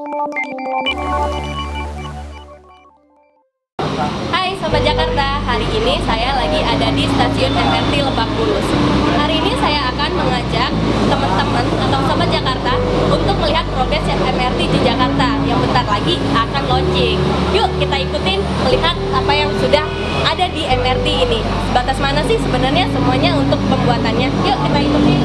Hai Sobat Jakarta, hari ini saya lagi ada di stasiun MRT Lebak Bulus. Hari ini saya akan mengajak teman-teman atau Sobat Jakarta untuk melihat progres MRT di Jakarta yang bentar lagi akan launching. Yuk kita ikutin melihat apa yang sudah ada di MRT ini. Sebatas mana sih sebenarnya semuanya untuk pembuatannya? Yuk kita ikutin.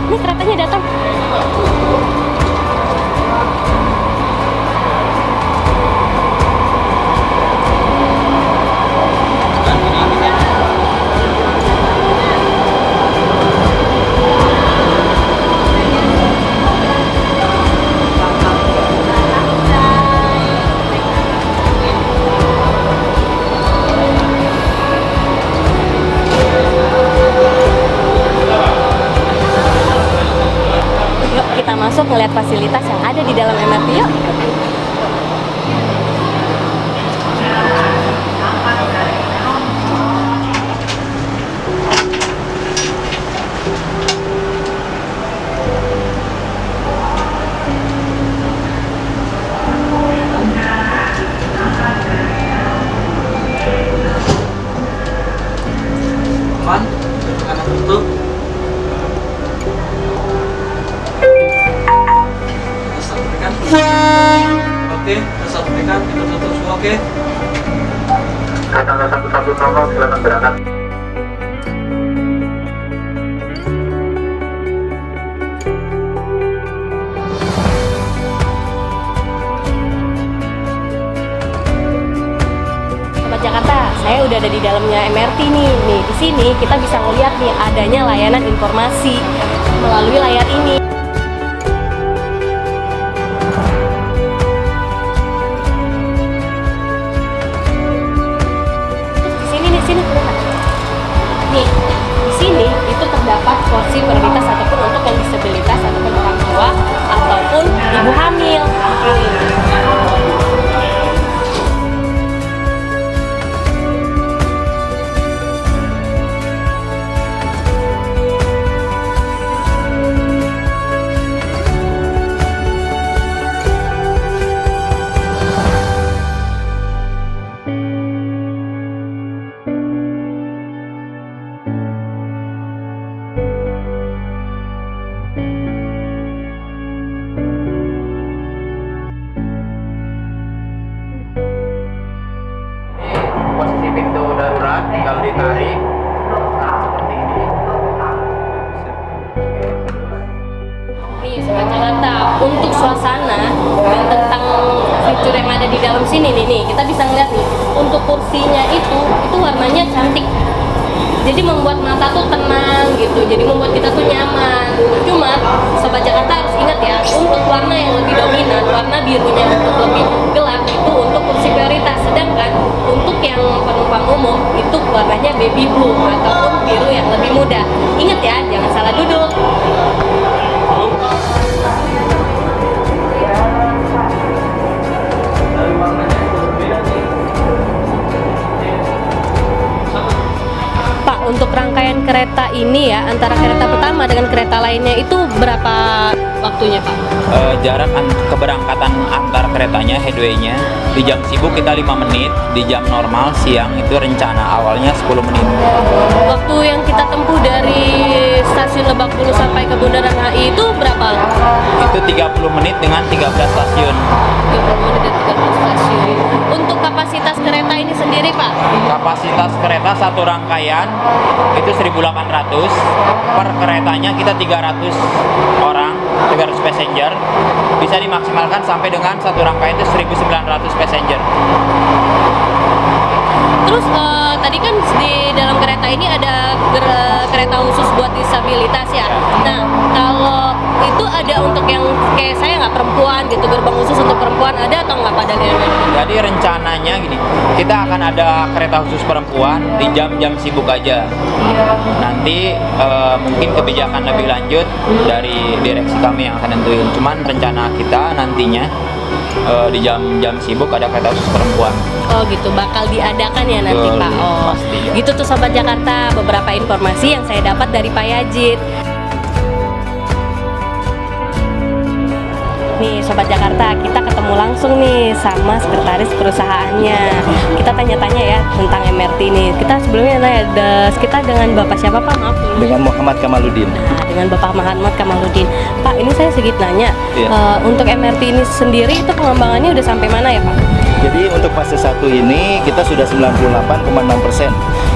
Ini keretanya datang. Kita masuk melihat fasilitas yang ada di dalam MRT yuk. Anak tutup. Oke, satu dekat, kita tutup semua, oke? Tanggal 110 silakan berangkat. Sobat Jakarta, saya udah ada di dalamnya MRT nih. Nih, di sini kita bisa melihat nih adanya layanan informasi melalui layar ini. Nih, di sini itu terdapat porsi prioritas ataupun untuk yang disabilitas ataupun orang tua ataupun ibu hamil. Posisi pintu darurat tinggal ditarik seperti ini. Nih Sobat Jakarta, untuk suasana dan tentang fitur yang ada di dalam sini nih, kita bisa ngeliat nih, untuk kursinya itu warnanya cantik. Jadi membuat mata tuh tenang gitu, jadi membuat kita tuh nyaman. Cuma Sobat Jakarta harus ingat ya, untuk warna yang lebih dominan, warna birunya untuk lebih gelap itu untuk kursi prioritas. Sedangkan untuk yang penumpang umum itu warnanya baby blue ataupun biru yang lebih muda. Ingat ya, jangan salah duduk. Pak, untuk rangkaian kereta ini ya, antara kereta pertama dengan kereta lainnya itu berapa waktunya Pak? Jarak keberangkatan antar keretanya, headway-nya di jam sibuk kita 5 menit, di jam normal siang itu rencana awalnya 10 menit. Waktu yang kita tempuh dari stasiun Lebak Bulus sampai ke Bundaran HI itu berapa? Itu 30 menit dengan 13 stasiun. 30 menit dan 13 stasiun. Untuk kapasitas kereta ini sendiri Pak? Kapasitas kereta satu rangkaian itu 1.800, per keretanya kita 300 orang, 300 passenger, bisa dimaksimalkan sampai dengan satu rangkaian itu 1.900 passenger. Terus tadi kan di dalam kereta ini ada kereta khusus buat disabilitas ya. Nah, kalau itu ada untuk yang kayak saya nggak perempuan gitu, gerbang khusus untuk perempuan ada atau rencananya gini, kita akan ada kereta khusus perempuan di jam-jam sibuk aja. Nanti mungkin kebijakan lebih lanjut dari direksi kami yang akan nentuin. Cuman rencana kita nantinya di jam-jam sibuk ada kereta khusus perempuan. Oh gitu, bakal diadakan ya nanti Betul, Pak. Oh, pasti, ya. gitu tuh Sobat Jakarta, beberapa informasi yang saya dapat dari Pak Yazid. Nih Sobat Jakarta, kita ketemu langsung nih sama sekretaris perusahaannya. Kita tanya-tanya ya tentang MRT ini. Kita sebelumnya nanya, kita dengan Bapak siapa Pak? Maaf. Dengan Muhammad Kamaluddin. Nah, dengan Bapak Muhammad Kamaluddin. Pak, ini saya sedikit nanya, Iya. untuk MRT ini sendiri itu pengembangannya udah sampai mana ya Pak? Jadi untuk fase 1 ini kita sudah 98,6%,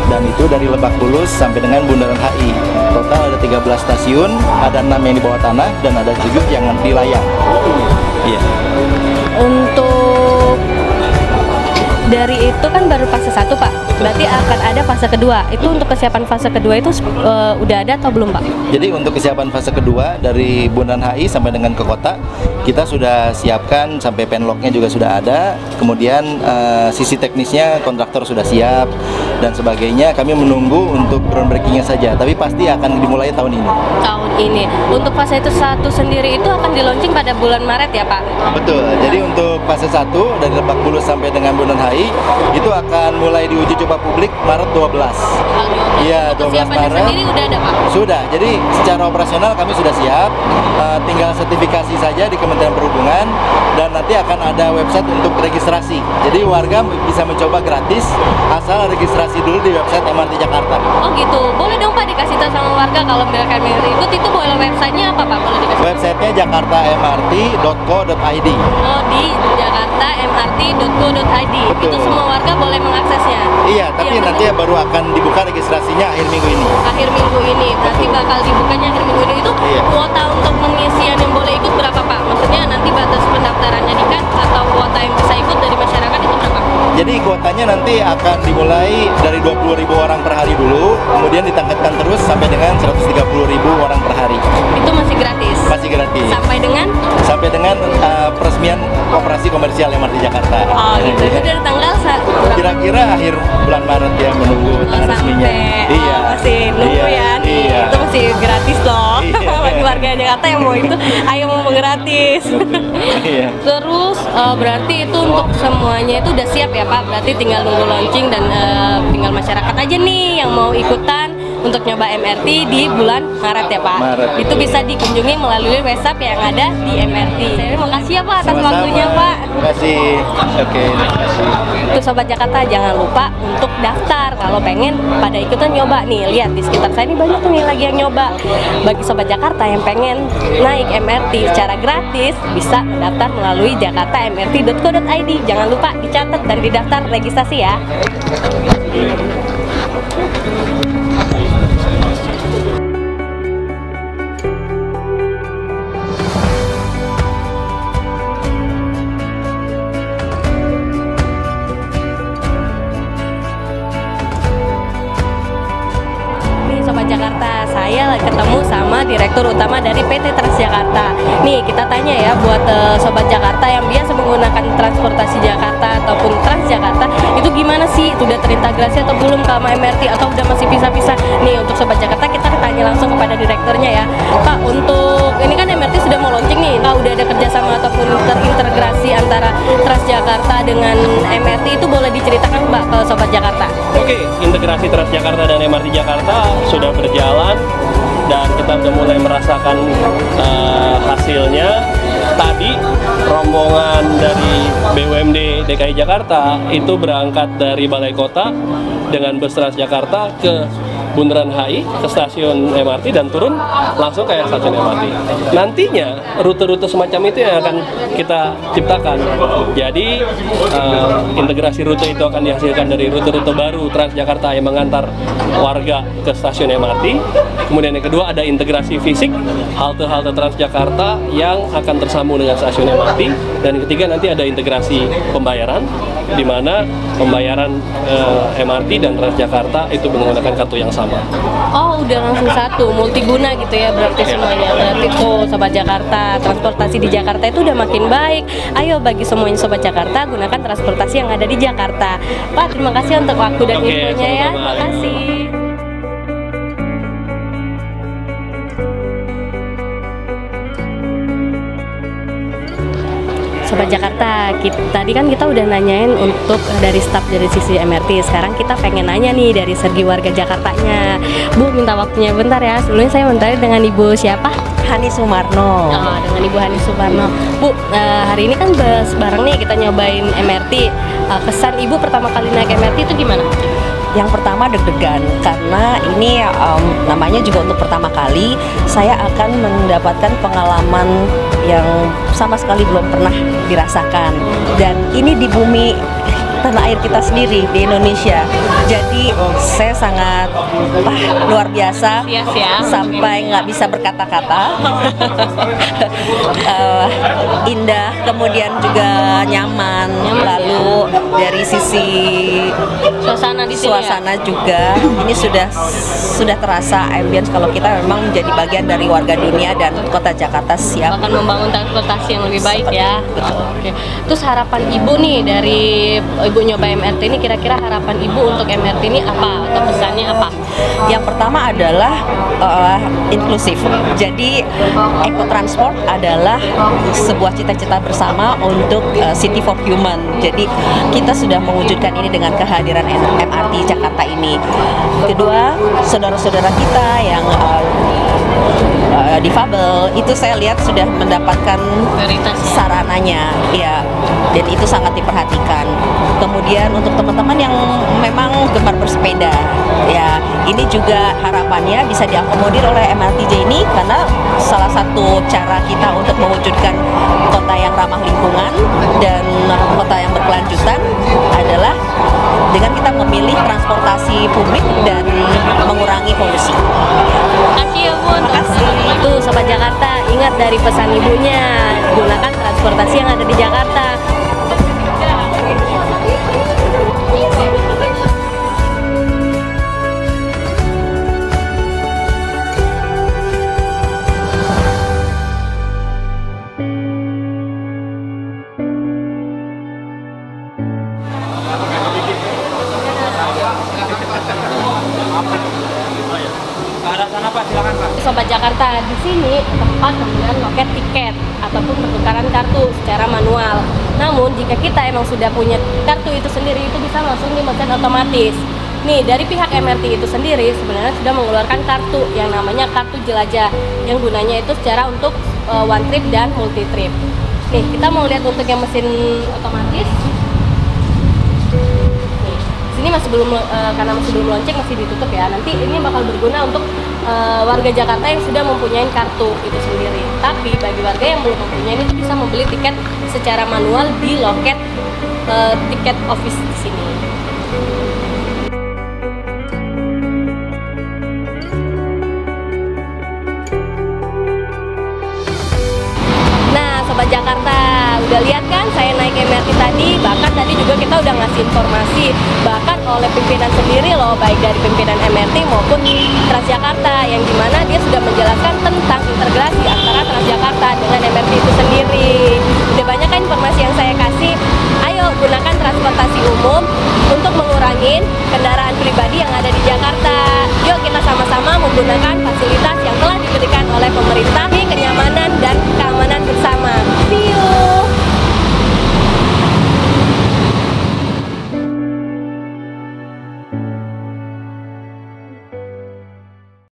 dan itu dari Lebak Bulus sampai dengan Bundaran HI. Total ada 13 stasiun, ada 6 yang di bawah tanah dan ada 7 yang di layang. Iya. Untuk dari itu kan baru fase 1 Pak, berarti akan ada fase kedua. Itu untuk kesiapan fase kedua itu udah ada atau belum Pak? Jadi untuk kesiapan fase kedua dari Bundaran HI sampai dengan ke kota, kita sudah siapkan sampai penlocknya juga sudah ada. Kemudian sisi teknisnya kontraktor sudah siap dan sebagainya. Kami menunggu untuk groundbreakingnya saja, tapi pasti akan dimulai tahun ini. Tahun ini. Untuk fase itu 1 sendiri itu akan di launching pada bulan Maret ya Pak? Betul. Jadi untuk fase 1 dari Lebak Bulus sampai dengan Bundaran HI itu akan mulai diuji coba publik Maret 12. Iya, 12 Kesiapannya Maret. sendiri udah ada Pak? Sudah. Jadi secara operasional kami sudah siap. Tinggal sertifikasi saja di Kementerian Perhubungan, dan nanti akan ada website untuk registrasi. Jadi warga bisa mencoba gratis asal registrasi dulu di website MRT Jakarta. Oh gitu. Boleh dong Pak dikasih tahu sama warga kalau misalkan mau ikut itu boleh websitenya apa Pak? Boleh dikasih tahu? Websitenya jakartamrt.co.id. Oh di jakartamrt.co.id. Betul. Itu semua warga boleh mengaksesnya. Iya, tapi Iya, nanti baru akan dibuka registrasinya akhir minggu ini. akhir minggu ini. Berarti bakal dibukanya akhir minggu ini. Itu Iya. kuota untuk pengisian yang boleh ikut berapa Pak? Maksudnya nanti batas pendaftarannya di-cut atau kuota yang bisa ikut dari masyarakat itu berapa? Jadi kuotanya nanti akan dimulai dari 20.000 orang per hari dulu, kemudian ditangkatkan terus sampai dengan 130.000 orang per hari. Itu masih gratis. Masih gratis. Sampai dengan Peresmian operasi komersial MRT Jakarta. oh gitu. Itu dari tanggal berapa? Kira-kira akhir bulan Maret ya, menunggu tanggal resminya. Iya. Masih nunggu ya nih. Iya. Itu masih gratis loh. Iya. Bagi warga Jakarta yang mau itu, ayo mau gratis. Iya. Terus berarti itu untuk semuanya itu udah siap ya Pak? Berarti tinggal nunggu launching dan tinggal masyarakat aja nih yang mau ikutan untuk nyoba MRT di bulan Maret ya Pak? Maret. Itu bisa dikunjungi melalui website yang ada di MRT. Terima kasih ya Pak atas Sama-sama. waktunya Pak. Terima kasih. Oke, terima kasih. Untuk Sobat Jakarta jangan lupa untuk daftar kalau pengen pada ikutan nyoba nih. Lihat di sekitar saya ini banyak nih lagi yang nyoba. Bagi Sobat Jakarta yang pengen naik MRT secara gratis bisa mendaftar melalui jakartamrt.co.id. Jangan lupa dicatat dan didaftar registrasi ya. Sobat Jakarta, saya ketemu sama Direktur Utama dari PT Transjakarta. Nih, kita tanya ya buat Sobat Jakarta yang biasa menggunakan transportasi Jakarta ataupun Transjakarta, itu gimana sih? Sudah terintegrasi atau belum sama MRT atau udah masih pisah-pisah? Nih, untuk Sobat Jakarta kita tanya langsung kepada direkturnya ya. Pak, untuk ini kan MRT sudah mau launching nih, Pak, udah ada kerjasama ataupun terintegrasi antara Transjakarta dengan MRT, itu boleh diceritakan Pak ke Sobat Jakarta? Oke, integrasi Transjakarta dan MRT Jakarta sudah berjalan dan kita sudah mulai merasakan hasilnya. Tadi rombongan dari BUMD DKI Jakarta itu berangkat dari Balai Kota dengan bus Transjakarta ke Bundaran HI, ke stasiun MRT dan turun langsung ke stasiun MRT. Nantinya rute-rute semacam itu yang akan kita ciptakan. Jadi integrasi rute itu akan dihasilkan dari rute-rute baru Transjakarta yang mengantar warga ke stasiun MRT. Kemudian yang kedua ada integrasi fisik halte-halte Transjakarta yang akan tersambung dengan stasiun MRT. Dan yang ketiga nanti ada integrasi pembayaran, di mana pembayaran MRT dan Transjakarta itu menggunakan kartu yang sama. bersama. Oh, udah langsung satu, multiguna gitu ya berarti semuanya. Berarti tuh Sobat Jakarta, transportasi di Jakarta itu udah makin baik. Ayo bagi semuanya Sobat Jakarta, gunakan transportasi yang ada di Jakarta. Pak, terima kasih untuk waktu dan Oke, infonya ya. sama-sama. Terima kasih. Sobat Jakarta, tadi kan kita udah nanyain untuk dari staf dari sisi MRT. Sekarang kita pengen nanya nih dari segi warga Jakartanya. Bu, minta waktunya bentar ya. Sebelumnya saya minta dengan Ibu siapa? Hani Sumarno. Oh, dengan Ibu Hani Sumarno. Bu, hari ini kan bareng nih kita nyobain MRT. Kesan Ibu pertama kali naik MRT itu gimana? Yang pertama deg-degan karena ini namanya juga untuk pertama kali saya akan mendapatkan pengalaman yang sama sekali belum pernah dirasakan, dan ini di bumi tanah air kita sendiri di Indonesia. Jadi saya sangat luar biasa, sampai nggak bisa berkata-kata. Indah, kemudian juga nyaman. Lalu dari sisi Suasana di sini suasana juga ini sudah terasa ambience kalau kita memang menjadi bagian dari warga dunia dan kota Jakarta siap akan membangun transportasi yang lebih baik ya. Oke. Terus harapan Ibu nih dari Ibu nyoba MRT ini, kira-kira harapan Ibu untuk MRT ini apa atau pesannya apa? Yang pertama adalah inklusif. Jadi ekotransport adalah sebuah cita-cita bersama untuk City for Human. Jadi kita sudah mewujudkan ini dengan kehadiran MRT Jakarta ini. Kedua, saudara-saudara kita yang difabel itu saya lihat sudah mendapatkan sarananya ya, dan itu sangat diperhatikan. Kemudian untuk teman-teman yang memang gemar bersepeda ya, ini juga harapannya bisa diakomodir oleh MRTJ ini, karena salah satu cara kita untuk mewujudkan kota yang ramah lingkungan dan kota yang berkelanjutan adalah dengan kita memilih transportasi publik dan mengurangi polusi. Makasih ya Bu. Makasih. Itu Sobat Jakarta, ingat dari pesan ibunya, gunakan transportasi yang ada di Jakarta. Sobat Jakarta, di sini tempat pembelian loket tiket ataupun pertukaran kartu secara manual. Namun jika kita emang sudah punya kartu itu sendiri, itu bisa langsung dimesin otomatis. Nih, dari pihak MRT itu sendiri sebenarnya sudah mengeluarkan kartu yang namanya kartu jelajah, yang gunanya itu secara untuk one trip dan multi trip. Nih, kita mau lihat untuk yang mesin otomatis. Ini masih belum karena masih belum launching, masih ditutup ya. Nanti ini bakal berguna untuk warga Jakarta yang sudah mempunyai kartu itu sendiri. Tapi bagi warga yang belum mempunyai, itu bisa membeli tiket secara manual di loket tiket office di sini. Nah, Sobat Jakarta, udah lihat kan saya naik MRT tadi, bahkan tadi juga kita udah ngasih informasi bahkan oleh pimpinan sendiri loh, baik dari pimpinan MRT maupun Transjakarta, yang dimana dia sudah menjelaskan tentang integrasi antara Transjakarta dengan MRT itu sendiri. Udah banyak kan informasi yang saya kasih,